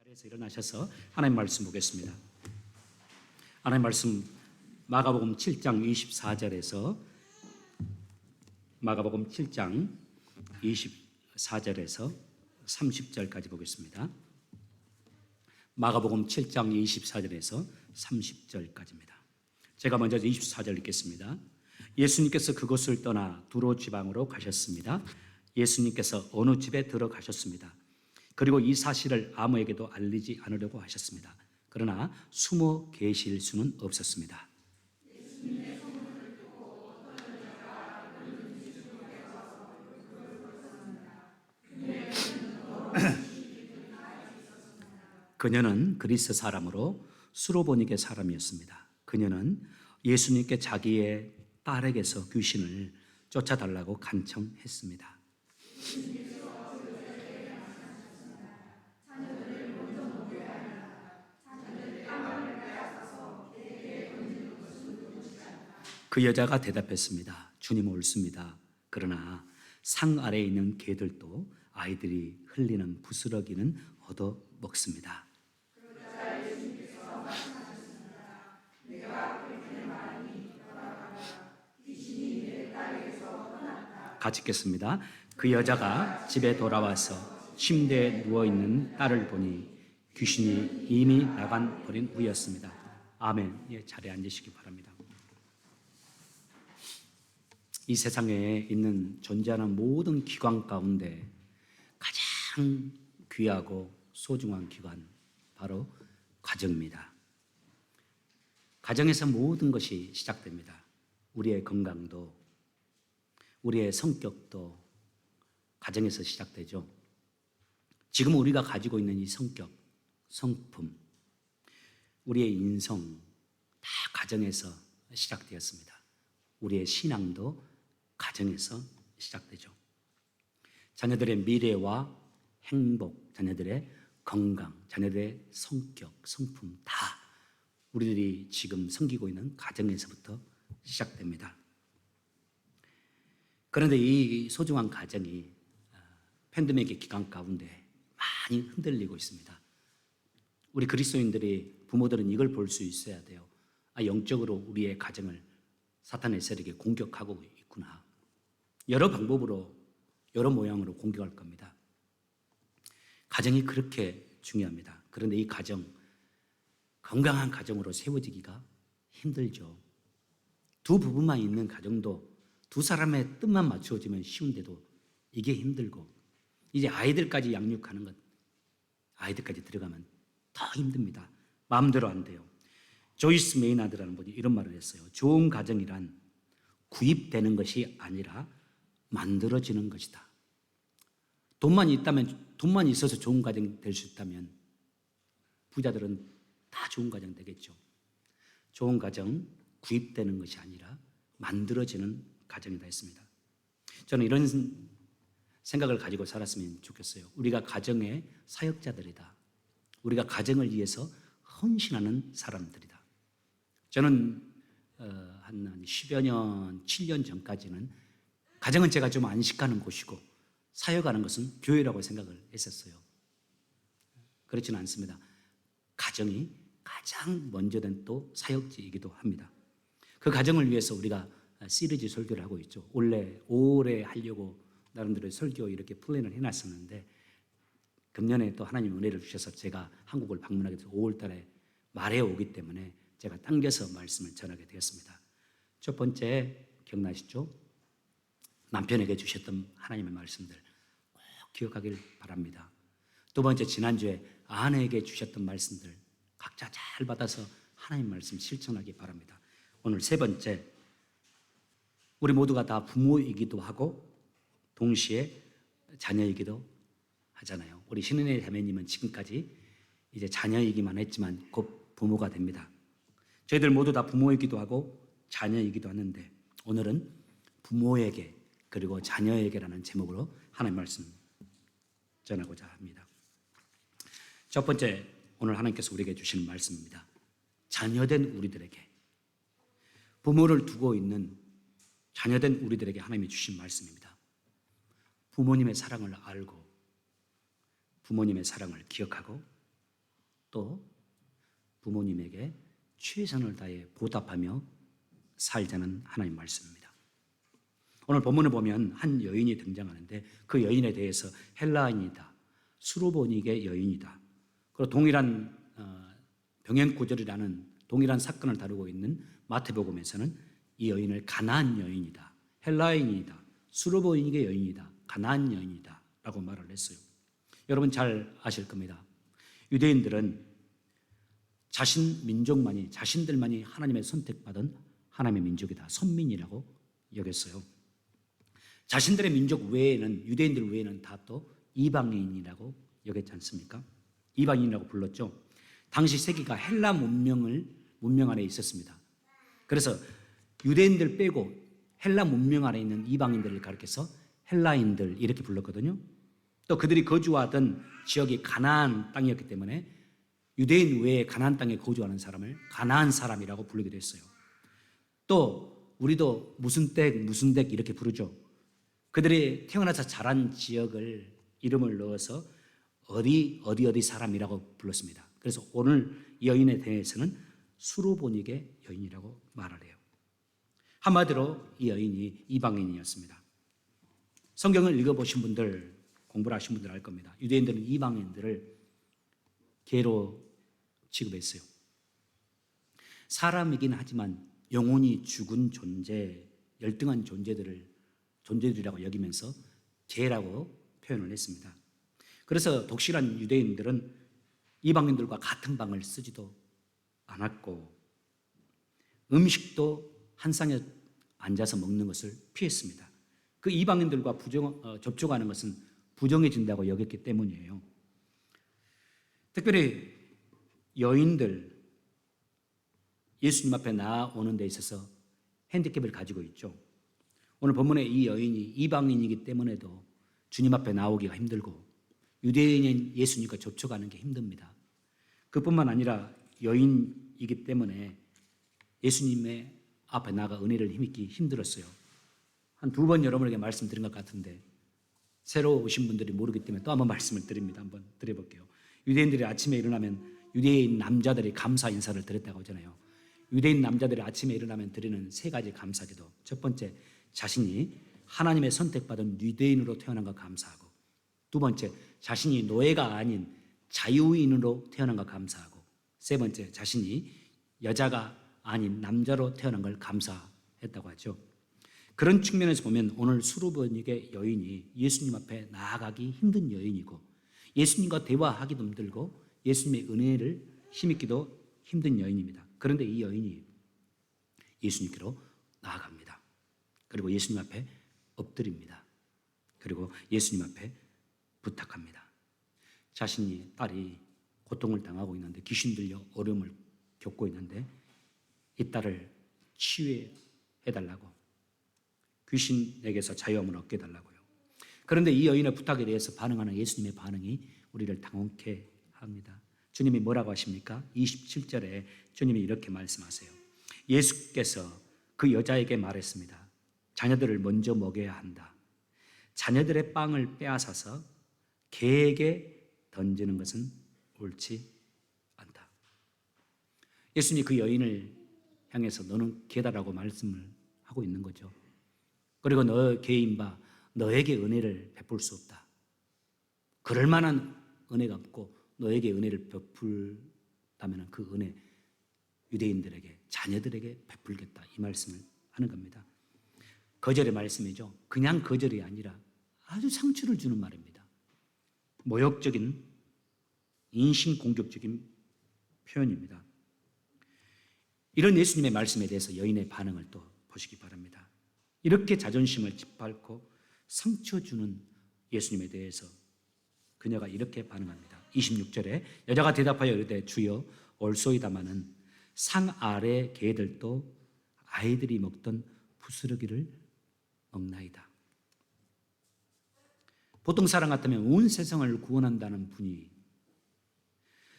자리에서 일어나셔서 하나님 말씀 보겠습니다. 하나님 말씀 마가복음 7장 24절에서 마가복음 7장 24절에서 30절까지 보겠습니다. 마가복음 7장 24절에서 30절까지입니다. 제가 먼저 24절 읽겠습니다. 예수님께서 그곳을 떠나 두로 지방으로 가셨습니다. 예수님께서 어느 집에 들어가셨습니다. 그리고 이 사실을 아무에게도 알리지 않으려고 하셨습니다. 그러나 숨어 계실 수는 없었습니다. 그녀는 그리스 사람으로 수로보니게 사람이었습니다. 그녀는 예수님께 자기의 딸에게서 귀신을 쫓아달라고 간청했습니다. 그 여자가 대답했습니다. 주님 옳습니다. 그러나 상 아래에 있는 개들도 아이들이 흘리는 부스러기는 얻어 먹습니다. 같이 읽겠습니다. 그 여자가 집에 돌아와서 침대에 누워있는 딸을 보니 귀신이 이미 나간 버린 후였습니다. 아멘. 예, 자리에 앉으시기 바랍니다. 이 세상에 있는 존재하는 모든 기관 가운데 가장 귀하고 소중한 기관, 바로 가정입니다. 가정에서 모든 것이 시작됩니다. 우리의 건강도, 우리의 성격도 가정에서 시작되죠. 지금 우리가 가지고 있는 이 성격, 성품, 우리의 인성 다 가정에서 시작되었습니다. 우리의 신앙도 가정에서 시작되죠. 자녀들의 미래와 행복, 자녀들의 건강, 자녀들의 성격, 성품 다 우리들이 지금 섬기고 있는 가정에서부터 시작됩니다. 그런데 이 소중한 가정이 팬데믹의 기간 가운데 많이 흔들리고 있습니다. 우리 그리스도인들이, 부모들은 이걸 볼 수 있어야 돼요. 영적으로 우리의 가정을 사탄의 세력이 공격하고 있구나. 여러 방법으로, 여러 모양으로 공격할 겁니다. 가정이 그렇게 중요합니다. 그런데 이 가정, 건강한 가정으로 세워지기가 힘들죠. 두 부부만 있는 가정도 두 사람의 뜻만 맞추어지면 쉬운데도 이게 힘들고, 이제 아이들까지 양육하는 것, 아이들까지 들어가면 더 힘듭니다. 마음대로 안 돼요. 조이스 메이나드라는 분이 이런 말을 했어요. 좋은 가정이란 구입되는 것이 아니라 만들어지는 것이다. 돈만 있어서 좋은 가정이 될 수 있다면 부자들은 다 좋은 가정 되겠죠. 좋은 가정, 구입되는 것이 아니라 만들어지는 가정이다 했습니다. 저는 이런 생각을 가지고 살았으면 좋겠어요. 우리가 가정의 사역자들이다. 우리가 가정을 위해서 헌신하는 사람들이다. 저는 한 10여 년, 7년 전까지는 가정은 제가 좀 안식하는 곳이고 사역하는 것은 교회라고 생각을 했었어요. 그렇지는 않습니다. 가정이 가장 먼저 된 또 사역지이기도 합니다. 그 가정을 위해서 우리가 시리즈 설교를 하고 있죠. 올해 5월에 하려고 나름대로 설교 이렇게 플랜을 해놨었는데 금년에 또 하나님 은혜를 주셔서 제가 한국을 방문하게 돼서 5월 달에 말해 오기 때문에 제가 당겨서 말씀을 전하게 되었습니다. 첫 번째 기억나시죠? 남편에게 주셨던 하나님의 말씀들 꼭 기억하길 바랍니다. 두 번째, 지난주에 아내에게 주셨던 말씀들 각자 잘 받아서 하나님 말씀 실천하기 바랍니다. 오늘 세 번째, 우리 모두가 다 부모이기도 하고 동시에 자녀이기도 하잖아요. 우리 신은혜 자매님은 지금까지 이제 자녀이기만 했지만 곧 부모가 됩니다. 저희들 모두 다 부모이기도 하고 자녀이기도 하는데 오늘은 부모에게 그리고 자녀에게라는 제목으로 하나님 말씀 전하고자 합니다. 첫 번째, 오늘 하나님께서 우리에게 주시는 말씀입니다. 자녀된 우리들에게, 부모를 두고 있는 자녀된 우리들에게 하나님이 주신 말씀입니다. 부모님의 사랑을 알고 부모님의 사랑을 기억하고 또 부모님에게 최선을 다해 보답하며 살자는 하나님의 말씀입니다. 오늘 본문을 보면 한 여인이 등장하는데 그 여인에 대해서 헬라인이다, 수로보니게 여인이다, 그리고 동일한 병행구절이라는 동일한 사건을 다루고 있는 마태복음에서는 이 여인을 가나안 여인이다, 헬라인이다, 수로보니게 여인이다, 가나안 여인이다 라고 말을 했어요. 여러분 잘 아실 겁니다. 유대인들은 자신들만이 하나님의 선택받은 하나님의 민족이다, 선민이라고 여겼어요. 자신들의 민족 외에는, 유대인들 외에는 다 또 이방인이라고 여겼지 않습니까? 이방인이라고 불렀죠. 당시 세계가 헬라 문명 안에 있었습니다. 그래서 유대인들 빼고 헬라 문명 안에 있는 이방인들을 가리켜서 헬라인들 이렇게 불렀거든요. 또 그들이 거주하던 지역이 가나안 땅이었기 때문에 유대인 외에 가나안 땅에 거주하는 사람을 가나안 사람이라고 부르기도 했어요. 또 우리도 무슨 댁 이렇게 부르죠. 그들이 태어나서 자란 지역을 이름을 넣어서 어디 사람이라고 불렀습니다. 그래서 오늘 이 여인에 대해서는 수로보니게 여인이라고 말을 해요. 한마디로 이 여인이 이방인이었습니다. 성경을 읽어보신 분들, 공부를 하신 분들 알 겁니다. 유대인들은 이방인들을 개로 취급했어요. 사람이긴 하지만 영혼이 죽은 존재, 열등한 존재들이라고 여기면서 개라고 표현을 했습니다. 그래서 독실한 유대인들은 이방인들과 같은 방을 쓰지도 않았고 음식도 한 쌍에 앉아서 먹는 것을 피했습니다. 그 이방인들과 접촉하는 것은 부정해진다고 여겼기 때문이에요. 특별히 여인들, 예수님 앞에 나아오는 데 있어서 핸디캡을 가지고 있죠. 오늘 본문에 이 여인이 이방인이기 때문에도 주님 앞에 나오기가 힘들고 유대인인 예수님과 접촉하는 게 힘듭니다. 그뿐만 아니라 여인이기 때문에 예수님의 앞에 나가 은혜를 힘입기 힘들었어요. 한 2번 여러분에게 말씀드린 것 같은데 새로 오신 분들이 모르기 때문에 또 한번 말씀을 드립니다. 한번 드려볼게요. 유대인들이 아침에 일어나면 유대인 남자들이 감사 인사를 드렸다고 하잖아요. 유대인 남자들이 아침에 일어나면 드리는 3가지 감사기도. 첫 번째, 자신이 하나님의 선택받은 유대인으로 태어난 것 감사하고, 두 번째, 자신이 노예가 아닌 자유인으로 태어난 것 감사하고, 세 번째, 자신이 여자가 아닌 남자로 태어난 걸 감사했다고 하죠. 그런 측면에서 보면 오늘 수로보니게 여인이 예수님 앞에 나아가기 힘든 여인이고 예수님과 대화하기도 힘들고 예수님의 은혜를 힘입기도 힘든 여인입니다. 그런데 이 여인이 예수님께로 나아갑니다. 그리고 예수님 앞에 엎드립니다. 그리고 예수님 앞에 부탁합니다. 자신이 딸이 고통을 당하고 있는데, 귀신 들려 어려움을 겪고 있는데 이 딸을 치유해달라고, 귀신에게서 자유함을 얻게 해달라고요. 그런데 이 여인의 부탁에 대해서 반응하는 예수님의 반응이 우리를 당혹해 합니다. 주님이 뭐라고 하십니까? 27절에 주님이 이렇게 말씀하세요. 예수께서 그 여자에게 말했습니다. 자녀들을 먼저 먹여야 한다. 자녀들의 빵을 빼앗아서 개에게 던지는 것은 옳지 않다. 예수님이 그 여인을 향해서 너는 개다라고 말씀을 하고 있는 거죠. 그리고 너 개인 바 너에게 은혜를 베풀 수 없다. 그럴 만한 은혜가 없고 너에게 은혜를 베풀다면 그 은혜 유대인들에게, 자녀들에게 베풀겠다, 이 말씀을 하는 겁니다. 거절의 말씀이죠. 그냥 거절이 아니라 아주 상처를 주는 말입니다. 모욕적인, 인신공격적인 표현입니다. 이런 예수님의 말씀에 대해서 여인의 반응을 또 보시기 바랍니다. 이렇게 자존심을 짓밟고 상처 주는 예수님에 대해서 그녀가 이렇게 반응합니다. 26절에 여자가 대답하여 이르되 주여 올소이다마는 상 아래 개들도 아이들이 먹던 부스러기를 먹나이다. 보통 사람 같으면 온 세상을 구원한다는 분이,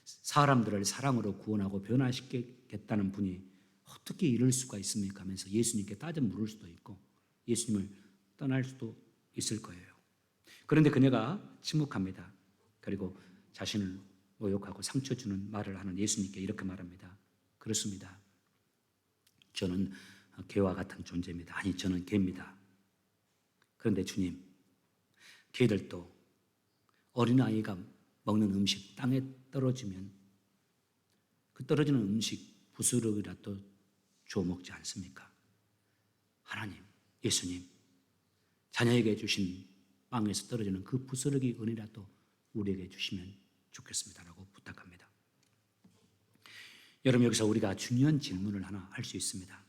사람들을 사랑으로 구원하고 변화시키겠다는 분이 어떻게 이럴 수가 있습니까? 하면서 예수님께 따져 물을 수도 있고 예수님을 떠날 수도 있을 거예요. 그런데 그녀가 침묵합니다. 그리고 자신을 모욕하고 상처 주는 말을 하는 예수님께 이렇게 말합니다. 그렇습니다. 저는 개와 같은 존재입니다. 아니, 저는 개입니다. 그런데 주님, 개들도 어린아이가 먹는 음식 땅에 떨어지면 그 떨어지는 음식 부스러기라도 주워 먹지 않습니까? 하나님, 예수님, 자녀에게 주신 빵에서 떨어지는 그 부스러기 은이라도 우리에게 주시면 좋겠습니다라고 부탁합니다. 여러분, 여기서 우리가 중요한 질문을 하나 할 수 있습니다.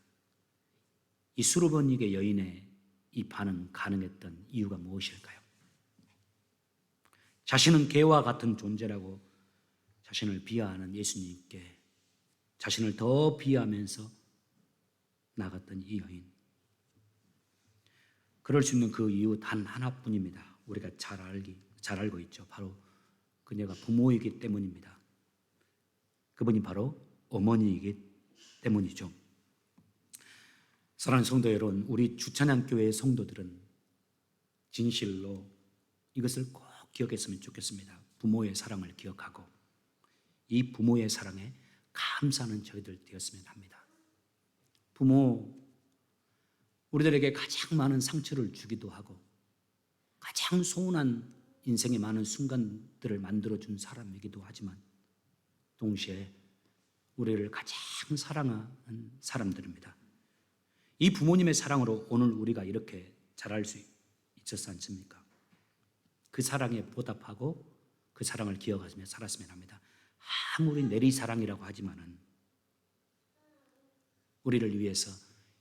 이 수르버니게 여인의 이 반응 가능했던 이유가 무엇일까요? 자신은 개와 같은 존재라고 자신을 비하하는 예수님께 자신을 더 비하하면서 나갔던 이 여인. 그럴 수 있는 그 이유 단 하나뿐입니다. 우리가 잘 알고 있죠. 바로 그녀가 부모이기 때문입니다. 그분이 바로 어머니이기 때문이죠. 사랑하는 성도 여러분, 우리 주찬양교회의 성도들은 진실로 이것을 꼭 기억했으면 좋겠습니다. 부모의 사랑을 기억하고 이 부모의 사랑에 감사하는 저희들 되었으면 합니다. 부모, 우리들에게 가장 많은 상처를 주기도 하고 가장 소원한 인생의 많은 순간들을 만들어준 사람이기도 하지만 동시에 우리를 가장 사랑하는 사람들입니다. 이 부모님의 사랑으로 오늘 우리가 이렇게 자랄 수 있었지 않습니까? 그 사랑에 보답하고 그 사랑을 기억하며 살았으면 합니다. 아무리 내리사랑이라고 하지만은 우리를 위해서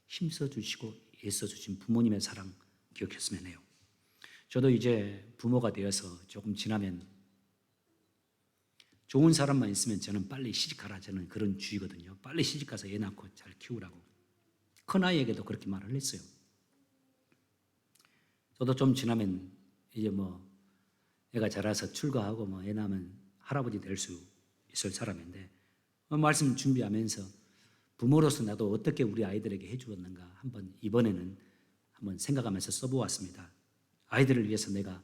힘써주시고 애써주신 부모님의 사랑 기억했으면 해요. 저도 이제 부모가 되어서 조금 지나면 좋은 사람만 있으면 저는 빨리 시집가라, 저는 그런 주의거든요. 빨리 시집가서 애 낳고 잘 키우라고. 큰아이에게도 그렇게 말을 했어요. 저도 좀 지나면 이제 애가 자라서 출가하고 애 낳으면 할아버지 될 수 있을 사람인데 말씀 준비하면서 부모로서 나도 어떻게 우리 아이들에게 해주었는가 이번에는 한번 생각하면서 써보았습니다. 아이들을 위해서 내가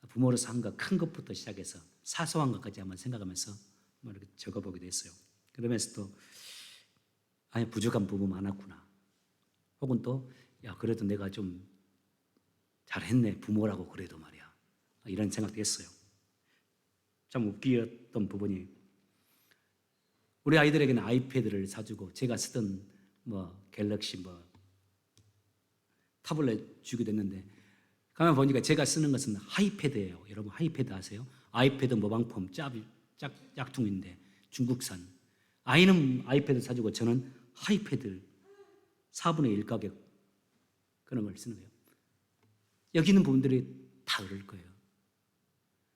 부모로서 한 것 큰 것부터 시작해서 사소한 것까지 한번 생각하면서 이렇게 적어보기도 했어요. 그러면서 또 부족한 부분 많았구나. 혹은 또 그래도 내가 좀 잘했네, 부모라고 그래도 말이야. 이런 생각도 했어요. 참 웃기었던 부분이 우리 아이들에게는 아이패드를 사주고 제가 쓰던 갤럭시 타블렛 주기도 했는데 가만 보니까 제가 쓰는 것은 하이패드예요. 여러분 하이패드 아세요? 아이패드 모방품 짝퉁인데 중국산. 아이는 아이패드 사주고 저는 하이패드 4분의 1 가격 그런 걸 쓰는 거예요. 여기 있는 분들이 다 그럴 거예요.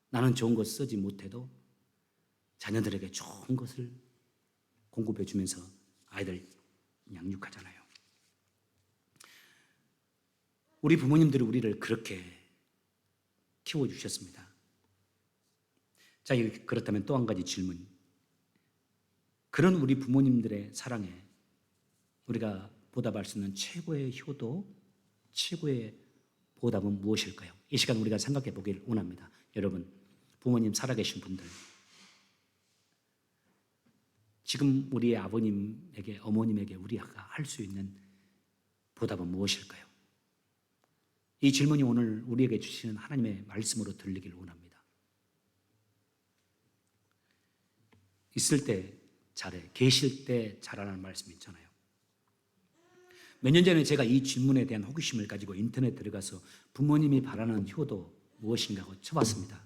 나는 좋은 것 쓰지 못해도 자녀들에게 좋은 것을 공급해 주면서 아이들 양육하잖아요. 우리 부모님들이 우리를 그렇게 키워주셨습니다. 자, 그렇다면 또 한 가지 질문. 그런 우리 부모님들의 사랑에 우리가 보답할 수 있는 최고의 효도, 최고의 보답은 무엇일까요? 이 시간 우리가 생각해 보길 원합니다. 여러분, 부모님 살아계신 분들, 지금 우리의 아버님에게, 어머님에게 우리가 할 수 있는 보답은 무엇일까요? 이 질문이 오늘 우리에게 주시는 하나님의 말씀으로 들리길 원합니다. 있을 때 잘해, 계실 때 잘하라는 말씀이 있잖아요. 몇 년 전에 제가 이 질문에 대한 호기심을 가지고 인터넷 들어가서 부모님이 바라는 효도 무엇인가 하고 쳐봤습니다.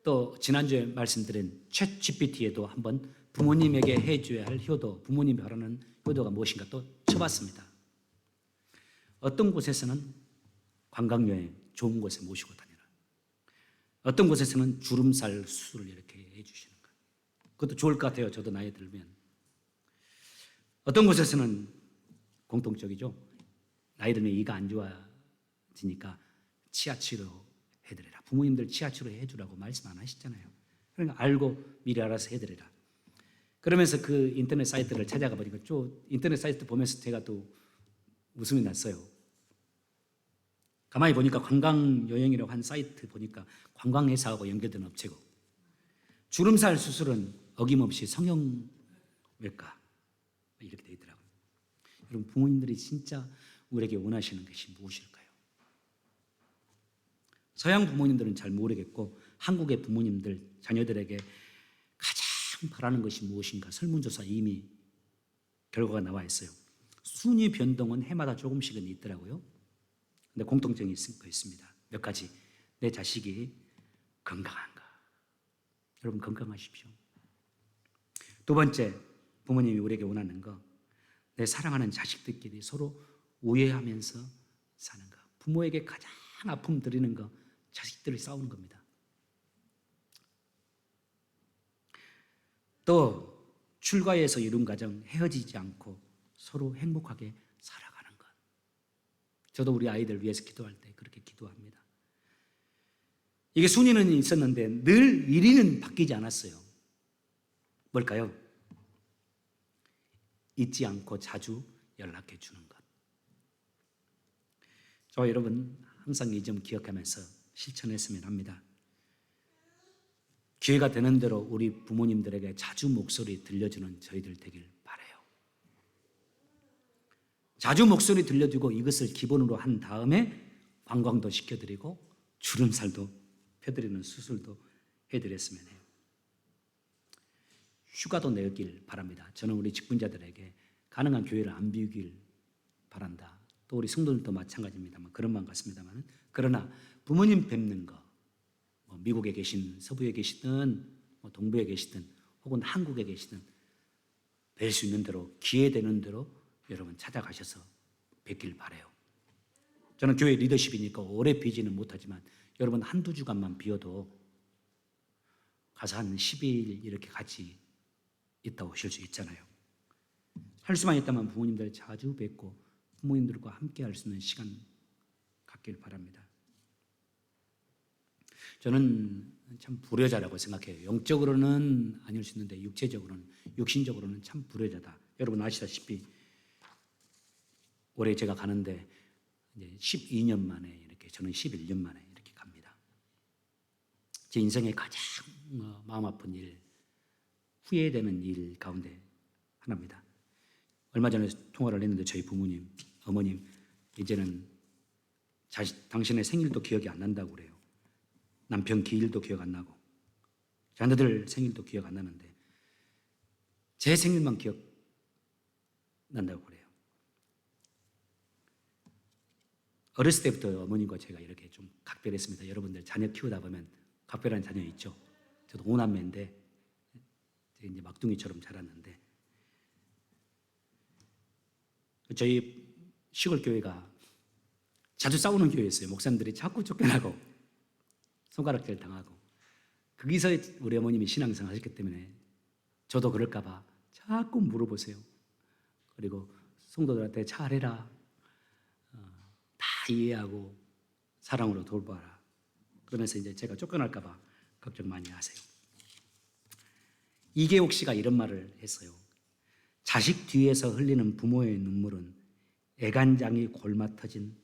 또 지난주에 말씀드린 챗 GPT에도 한번 부모님에게 해줘야 할 효도, 부모님이 바라는 효도가 무엇인가 또 쳐봤습니다. 어떤 곳에서는 관광여행 좋은 곳에 모시고 다니라. 어떤 곳에서는 주름살 수술을 이렇게 해주시는 거예요. 그것도 좋을 것 같아요. 저도 나이 들면. 어떤 곳에서는 공통적이죠. 나이 들면 이가 안 좋아지니까 치아 치료 해드리라. 부모님들 치아 치료 해주라고 말씀 안 하시잖아요. 그러니까 알고 미리 알아서 해드리라. 그러면서 그 인터넷 사이트를 찾아가 보니까 인터넷 사이트 보면서 제가 또 웃음이 났어요. 가만히 보니까 관광여행이라고 한 사이트 보니까 관광회사하고 연결된 업체고 주름살 수술은 어김없이 성형외과 이렇게 되어 있더라고요. 여러분, 부모님들이 진짜 우리에게 원하시는 것이 무엇일까요? 서양 부모님들은 잘 모르겠고 한국의 부모님들 자녀들에게 가장 바라는 것이 무엇인가 설문조사 이미 결과가 나와 있어요. 순위 변동은 해마다 조금씩은 있더라고요. 근데 공통점이 있습니다. 몇 가지. 내 자식이 건강한가. 여러분, 건강하십시오. 두 번째, 부모님이 우리에게 원하는 거, 내 사랑하는 자식들끼리 서로 우애하면서 사는 거. 부모에게 가장 아픔 드리는 거, 자식들이 싸우는 겁니다. 또 출가해서 이룬 가정 헤어지지 않고 서로 행복하게 살아가는 것. 저도 우리 아이들 위해서 기도할 때 그렇게 기도합니다. 이게 순위는 있었는데 늘 1위는 바뀌지 않았어요. 뭘까요? 잊지 않고 자주 연락해 주는 것. 저와 여러분 항상 이 점 기억하면서 실천했으면 합니다. 기회가 되는 대로 우리 부모님들에게 자주 목소리 들려주는 저희들 되길 바라요. 자주 목소리 들려주고 이것을 기본으로 한 다음에 관광도 시켜드리고 주름살도 펴드리는 수술도 해드렸으면 해요. 휴가도 내길 바랍니다. 저는 우리 직분자들에게 가능한 교회를 안 비우길 바란다. 또 우리 성도들도 마찬가지입니다만 그런 마음 같습니다만, 그러나 부모님 뵙는 거, 미국에 계신 서부에 계시든 동부에 계시든 혹은 한국에 계시든 뵐 수 있는 대로 기회 되는 대로 여러분 찾아가셔서 뵙길 바라요. 저는 교회 리더십이니까 오래 비지는 못하지만 여러분 한두 주간만 비어도 가서 한 10일 이렇게 같이 있다 오실 수 있잖아요. 할 수만 있다면 부모님들 자주 뵙고 부모님들과 함께 할 수 있는 시간 갖길 바랍니다. 저는 참 불효자라고 생각해요. 영적으로는 아닐 수 있는데 육체적으로는, 육신적으로는 참 불효자다. 여러분 아시다시피 올해 제가 가는데 이제 12년 만에 이렇게, 저는 11년 만에 이렇게 갑니다. 제 인생의 가장 마음 아픈 일, 후회되는 일 가운데 하나입니다. 얼마 전에 통화를 했는데 저희 부모님, 어머님 이제는 당신의 생일도 기억이 안 난다고 그래요. 남편 기일도 기억 안 나고 자녀들 생일도 기억 안 나는데 제 생일만 기억 난다고 그래요. 어렸을 때부터 어머님과 제가 이렇게 좀 각별했습니다. 여러분들 자녀 키우다 보면 각별한 자녀 있죠. 저도 5남매인데 이제 막둥이처럼 자랐는데, 저희 시골 교회가 자주 싸우는 교회였어요. 목사님들이 자꾸 쫓겨나고 손가락질 당하고, 거기서 우리 어머님이 신앙생활 하셨기 때문에 저도 그럴까 봐 자꾸 물어보세요. 그리고 성도들한테 잘해라, 다 이해하고 사랑으로 돌봐라, 그러면서 이제 제가 쫓겨날까 봐 걱정 많이 하세요. 이계옥 씨가 이런 말을 했어요. 자식 뒤에서 흘리는 부모의 눈물은 애간장이 골마 터진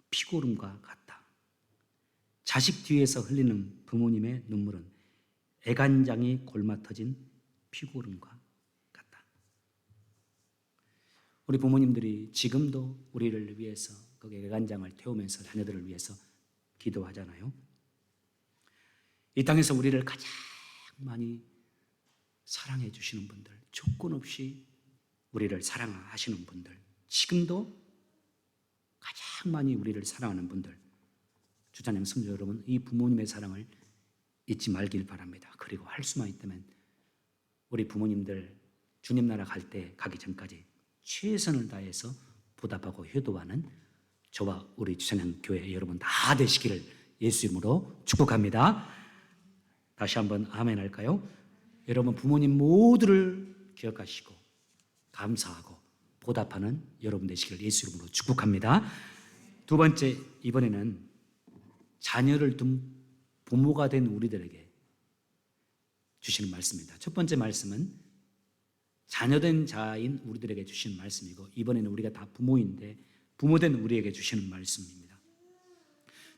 피고름과 같다. 자식 뒤에서 흘리는 부모님의 눈물은 애간장이 골마 터진 피고름과 같다. 우리 부모님들이 지금도 우리를 위해서 거기에 애간장을 태우면서 자녀들을 위해서 기도하잖아요. 이 땅에서 우리를 가장 많이 사랑해 주시는 분들, 조건 없이 우리를 사랑하시는 분들, 지금도 가장 많이 우리를 사랑하는 분들, 주찬양 성도 여러분, 이 부모님의 사랑을 잊지 말길 바랍니다. 그리고 할 수만 있다면 우리 부모님들 주님 나라 가기 전까지 최선을 다해서 보답하고 효도하는 저와 우리 주찬양 교회 여러분 다 되시기를 예수 이름으로 축복합니다. 다시 한번 아멘 할까요? 여러분 부모님 모두를 기억하시고 감사하고 보답하는 여러분 되시기를 예수 이름으로 축복합니다. 두 번째, 이번에는 자녀를 둔 부모가 된 우리들에게 주시는 말씀입니다. 첫 번째 말씀은 자녀된 자인 우리들에게 주시는 말씀이고, 이번에는 우리가 다 부모인데 부모된 우리에게 주시는 말씀입니다.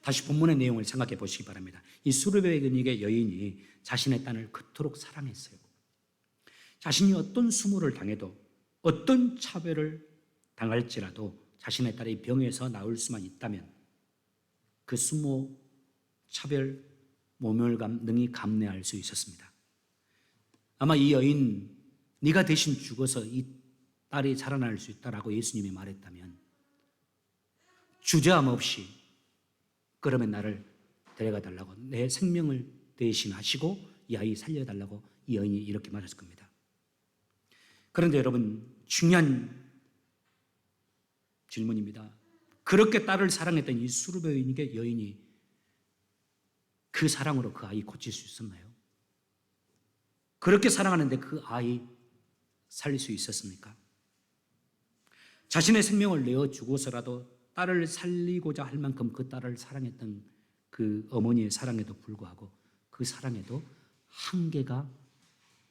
다시 본문의 내용을 생각해 보시기 바랍니다. 이 수르베니게 여인이 자신의 딸을 그토록 사랑했어요. 자신이 어떤 수모를 당해도 어떤 차별을 당할지라도 자신의 딸이 병에서 나을 수만 있다면 그 수모, 차별, 모멸감 능히 감내할 수 있었습니다. 아마 이 여인, 네가 대신 죽어서 이 딸이 살아날 수 있다라고 예수님이 말했다면 주저함 없이 그러면 나를 데려가 달라고, 내 생명을 대신하시고 이 아이 살려달라고 이 여인이 이렇게 말했을 겁니다. 그런데 여러분, 중요한 질문입니다. 그렇게 딸을 사랑했던 이 수르베니게 여인이 그 사랑으로 그 아이 고칠 수 있었나요? 그렇게 사랑하는데 그 아이 살릴 수 있었습니까? 자신의 생명을 내어주고서라도 딸을 살리고자 할 만큼 그 딸을 사랑했던 그 어머니의 사랑에도 불구하고 그 사랑에도 한계가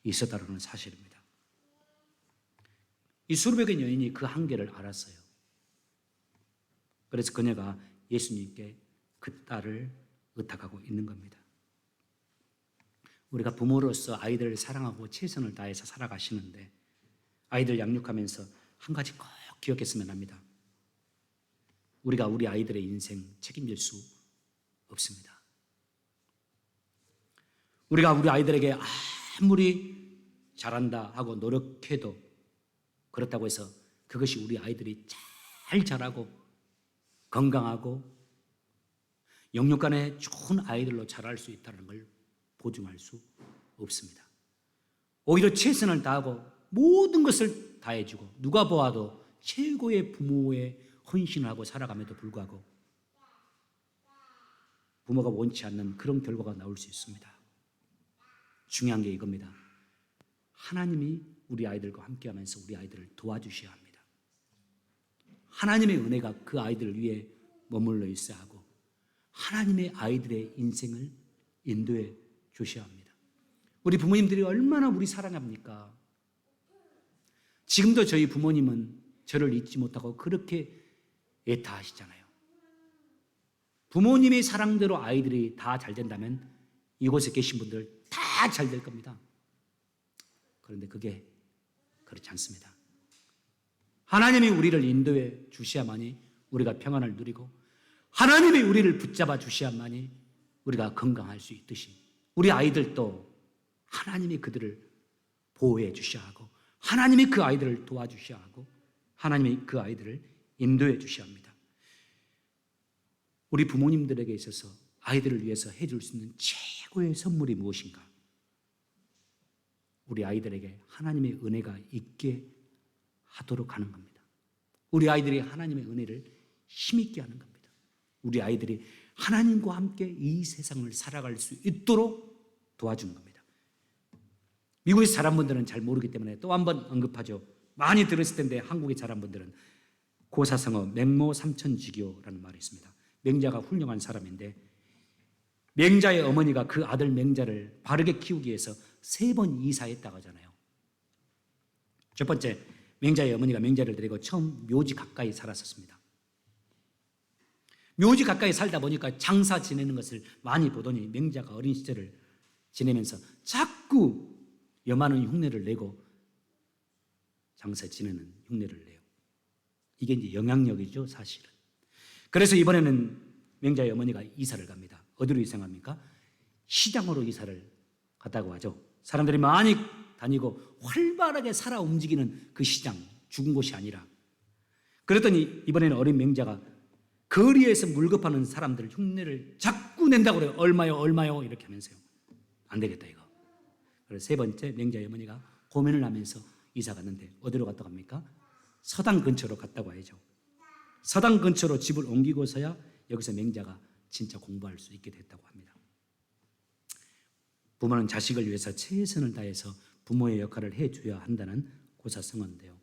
있었다는 사실입니다. 이 수르베게 여인이 그 한계를 알았어요. 그래서 그녀가 예수님께 그 딸을 의탁하고 있는 겁니다. 우리가 부모로서 아이들을 사랑하고 최선을 다해서 살아가시는데 아이들 양육하면서 한 가지 꼭 기억했으면 합니다. 우리가 우리 아이들의 인생 책임질 수 없습니다. 우리가 우리 아이들에게 아무리 잘한다 하고 노력해도 그렇다고 해서 그것이 우리 아이들이 잘 자라고 건강하고 영육간에 좋은 아이들로 자랄 수 있다는 걸 보증할 수 없습니다. 오히려 최선을 다하고 모든 것을 다해주고 누가 보아도 최고의 부모의 헌신을 하고 살아감에도 불구하고 부모가 원치 않는 그런 결과가 나올 수 있습니다. 중요한 게 이겁니다. 하나님이 우리 아이들과 함께하면서 우리 아이들을 도와주셔야 합니다. 하나님의 은혜가 그 아이들을 위해 머물러 있어야 하고 하나님의 아이들의 인생을 인도해 주셔야 합니다. 우리 부모님들이 얼마나 우리 사랑합니까? 지금도 저희 부모님은 저를 잊지 못하고 그렇게 애타하시잖아요. 부모님의 사랑대로 아이들이 다 잘 된다면 이곳에 계신 분들 다 잘 될 겁니다. 그런데 그게 그렇지 않습니다. 하나님이 우리를 인도해 주셔야만이 우리가 평안을 누리고 하나님이 우리를 붙잡아 주셔야만이 우리가 건강할 수 있듯이 우리 아이들도 하나님이 그들을 보호해 주셔야 하고 하나님이 그 아이들을 도와주셔야 하고 하나님이 그 아이들을 인도해 주셔야 합니다. 우리 부모님들에게 있어서 아이들을 위해서 해줄 수 있는 최고의 선물이 무엇인가? 우리 아이들에게 하나님의 은혜가 있게 하도록 하는 겁니다. 우리 아이들이 하나님의 은혜를 힘있게 하는 겁니다. 우리 아이들이 하나님과 함께 이 세상을 살아갈 수 있도록 도와주는 겁니다. 미국에서 자란 분들은 잘 모르기 때문에 또 한 번 언급하죠. 많이 들었을 텐데 한국에 자란 분들은 고사성어 맹모삼천지교라는 말이 있습니다. 맹자가 훌륭한 사람인데 맹자의 어머니가 그 아들 맹자를 바르게 키우기 위해서 3번 이사했다고 하잖아요. 첫 번째, 맹자의 어머니가 맹자를 데리고 처음 묘지 가까이 살았었습니다. 묘지 가까이 살다 보니까 장사 지내는 것을 많이 보더니 맹자가 어린 시절을 지내면서 자꾸 여많은 흉내를 내고 장사 지내는 흉내를 내요. 이게 이제 영향력이죠, 사실은. 그래서 이번에는 맹자의 어머니가 이사를 갑니다. 어디로 이사합니까? 시장으로 이사를 갔다고 하죠. 사람들이 많이 다니고 활발하게 살아 움직이는 그 시장, 죽은 곳이 아니라. 그랬더니 이번에는 어린 맹자가 거리에서 물급하는 사람들 흉내를 자꾸 낸다고 그래요. 얼마요, 얼마요 이렇게 하면서요. 안 되겠다 이거. 그래서 3번째 맹자의 어머니가 고민을 하면서 이사 갔는데 어디로 갔다고 합니까? 서당 근처로 갔다고 하죠. 서당 근처로 집을 옮기고서야 여기서 맹자가 진짜 공부할 수 있게 됐다고 합니다. 부모는 자식을 위해서 최선을 다해서 부모의 역할을 해줘야 한다는 고사성어인데요.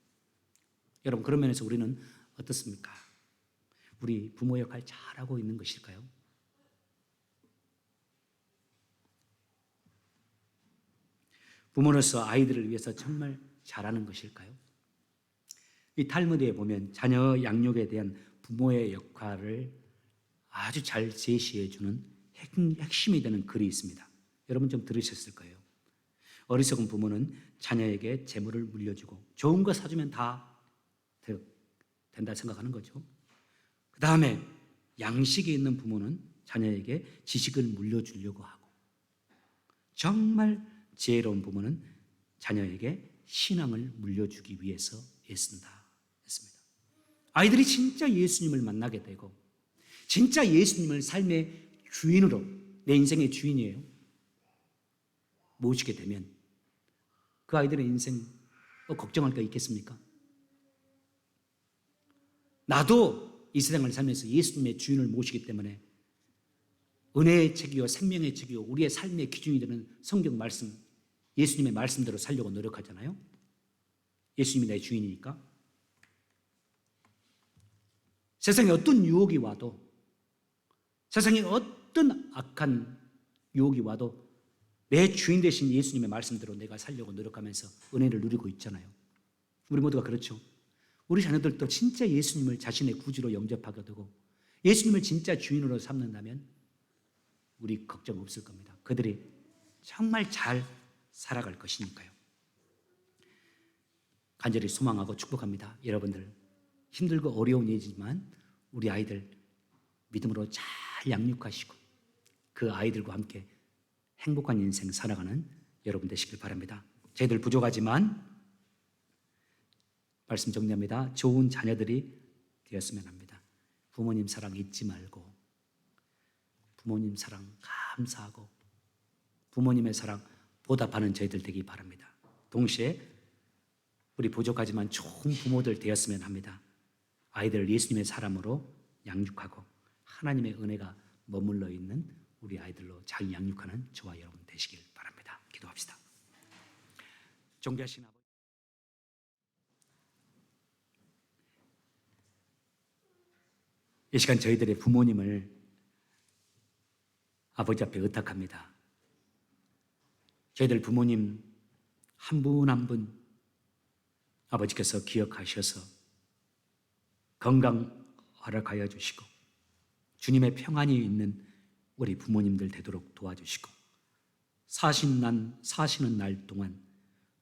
여러분, 그런 면에서 우리는 어떻습니까? 우리 부모 역할 잘하고 있는 것일까요? 부모로서 아이들을 위해서 정말 잘하는 것일까요? 이 탈무드에 보면 자녀 양육에 대한 부모의 역할을 아주 잘 제시해 주는 핵심이 되는 글이 있습니다. 여러분 좀 들으셨을 거예요. 어리석은 부모는 자녀에게 재물을 물려주고 좋은 거 사주면 다 된다 생각하는 거죠. 그 다음에 양식이 있는 부모는 자녀에게 지식을 물려주려고 하고, 정말 지혜로운 부모는 자녀에게 신앙을 물려주기 위해서 애쓴다 했습니다. 아이들이 진짜 예수님을 만나게 되고 진짜 예수님을 삶의 주인으로, 내 인생의 주인이에요, 모시게 되면 그 아이들의 인생 걱정할 거 있겠습니까? 나도 이 세상을 살면서 예수님의 주인을 모시기 때문에 은혜의 책이요 생명의 책이요 우리의 삶의 기준이 되는 성경 말씀, 예수님의 말씀대로 살려고 노력하잖아요. 예수님이 내 주인이니까. 세상에 어떤 유혹이 와도, 세상에 어떤 악한 유혹이 와도 내 주인 되신 예수님의 말씀대로 내가 살려고 노력하면서 은혜를 누리고 있잖아요. 우리 모두가 그렇죠. 우리 자녀들도 진짜 예수님을 자신의 구주로 영접하게 되고 예수님을 진짜 주인으로 삼는다면 우리 걱정 없을 겁니다. 그들이 정말 잘 살아갈 것이니까요. 간절히 소망하고 축복합니다. 여러분들 힘들고 어려운 일이지만 우리 아이들 믿음으로 잘 양육하시고 그 아이들과 함께 행복한 인생 살아가는 여러분 되시길 바랍니다. 저희들 부족하지만 말씀 정리합니다. 좋은 자녀들이 되었으면 합니다. 부모님 사랑 잊지 말고 부모님 사랑 감사하고 부모님의 사랑 보답하는 저희들 되기 바랍니다. 동시에 우리 부족하지만 좋은 부모들 되었으면 합니다. 아이들을 예수님의 사람으로 양육하고 하나님의 은혜가 머물러 있는 우리 아이들로 잘 양육하는 저와 여러분 되시길 바랍니다. 기도합시다. 존귀하신 아버지, 이 시간 저희들의 부모님을 아버지 앞에 의탁합니다. 저희들 부모님 한 분 한 분 아버지께서 기억하셔서 건강 허락하여 주시고 주님의 평안이 있는 우리 부모님들 되도록 도와주시고 사시는 날 동안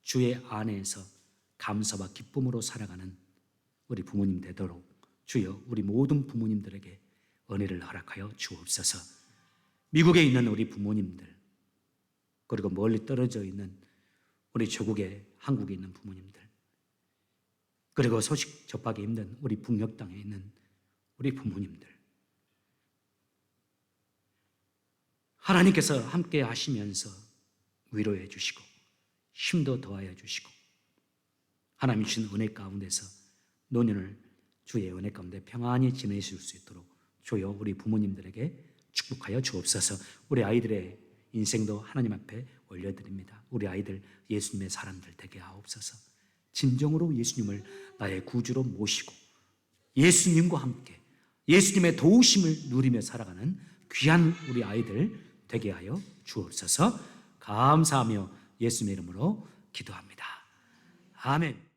주의 안에서 감사와 기쁨으로 살아가는 우리 부모님 되도록 주여 우리 모든 부모님들에게 은혜를 허락하여 주옵소서. 미국에 있는 우리 부모님들, 그리고 멀리 떨어져 있는 우리 조국에, 한국에 있는 부모님들, 그리고 소식 접하기 힘든 우리 북녘 땅에 있는 우리 부모님들, 하나님께서 함께 하시면서 위로해 주시고 힘도 더하여 주시고 하나님 주신 은혜 가운데서 노년을 주의 은혜 가운데 평안히 지내실 수 있도록 주여 우리 부모님들에게 축복하여 주옵소서. 우리 아이들의 인생도 하나님 앞에 올려드립니다. 우리 아이들 예수님의 사람들 되게 하옵소서. 진정으로 예수님을 나의 구주로 모시고 예수님과 함께 예수님의 도우심을 누리며 살아가는 귀한 우리 아이들 되게 하여 주옵소서. 감사하며 예수님의 이름으로 기도합니다. 아멘.